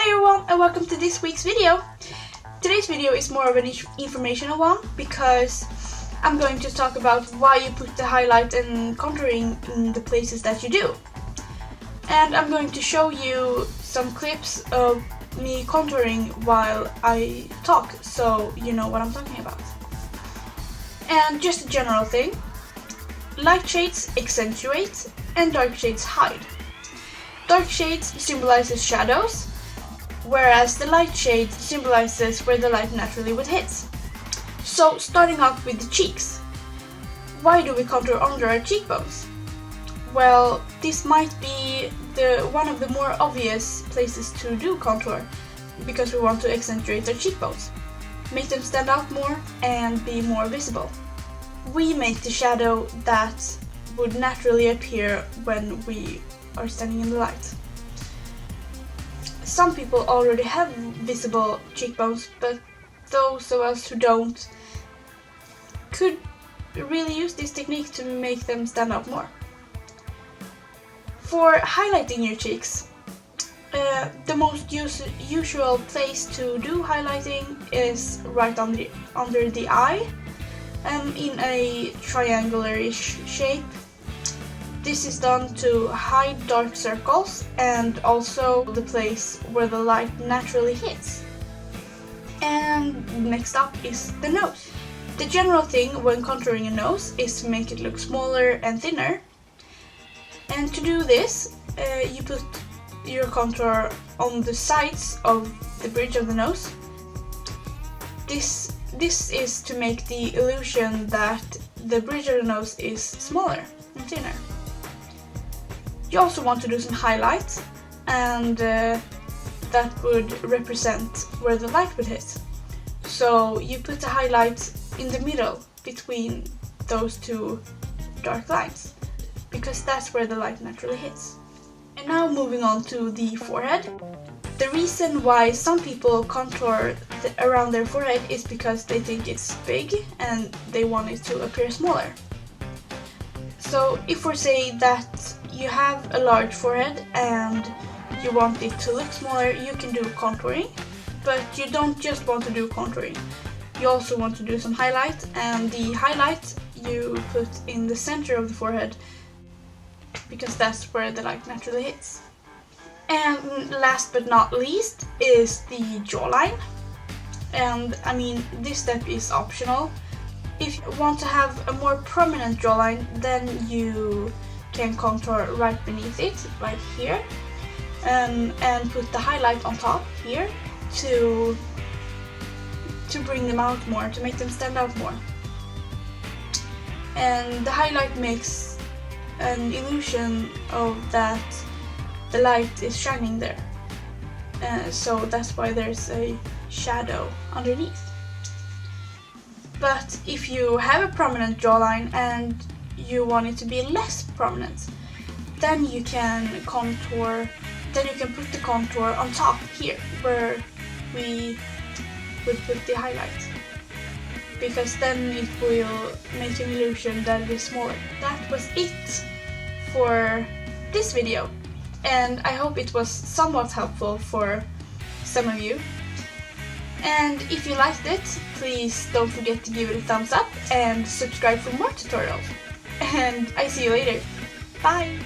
Hi everyone and welcome to this week's video. Today's video is more of an informational one because I'm going to talk about why you put the highlight and contouring in the places that you do. And I'm going to show you some clips of me contouring while I talk, so you know what I'm talking about. And just a general thing, light shades accentuate and dark shades hide. Dark shades symbolizes shadows, whereas the light shade symbolizes where the light naturally would hit. So starting off with the cheeks. Why do we contour under our cheekbones? Well, this might be one of the more obvious places to do contour, because we want to accentuate our cheekbones, make them stand out more and be more visible. We make the shadow that would naturally appear when we are standing in the light. Some people already have visible cheekbones, but those of us who don't could really use this technique to make them stand out more. For highlighting your cheeks, the most usual place to do highlighting is right under the eye, in a triangular-ish shape. This is done to hide dark circles and also the place where the light naturally hits. And next up is the nose. The general thing when contouring a nose is to make it look smaller and thinner. And to do this, you put your contour on the sides of the bridge of the nose. This is to make the illusion that the bridge of the nose is smaller and thinner. You also want to do some highlights, and that would represent where the light would hit. So you put the highlight in the middle between those two dark lines, because that's where the light naturally hits. And now moving on to the forehead. The reason why some people contour around their forehead is because they think it's big and they want it to appear smaller. So if we say that you have a large forehead and you want it to look smaller, you can do contouring, but you don't just want to do contouring. You also want to do some highlight, and the highlight you put in the center of the forehead because that's where the light naturally hits. And last but not least is the jawline. And I mean, this step is optional. If you want to have a more prominent jawline, then you can contour right beneath it, right here, and put the highlight on top here to bring them out more, to make them stand out more. And the highlight makes an illusion of that the light is shining there, so that's why there's a shadow underneath. But if you have a prominent jawline and you want it to be less prominent, then you can contour. Then you can put the contour on top here, where we would put the highlight, because then it will make an illusion that it is smaller. That was it for this video, and I hope it was somewhat helpful for some of you. And if you liked it, please don't forget to give it a thumbs up and subscribe for more tutorials. And I see you later. Bye!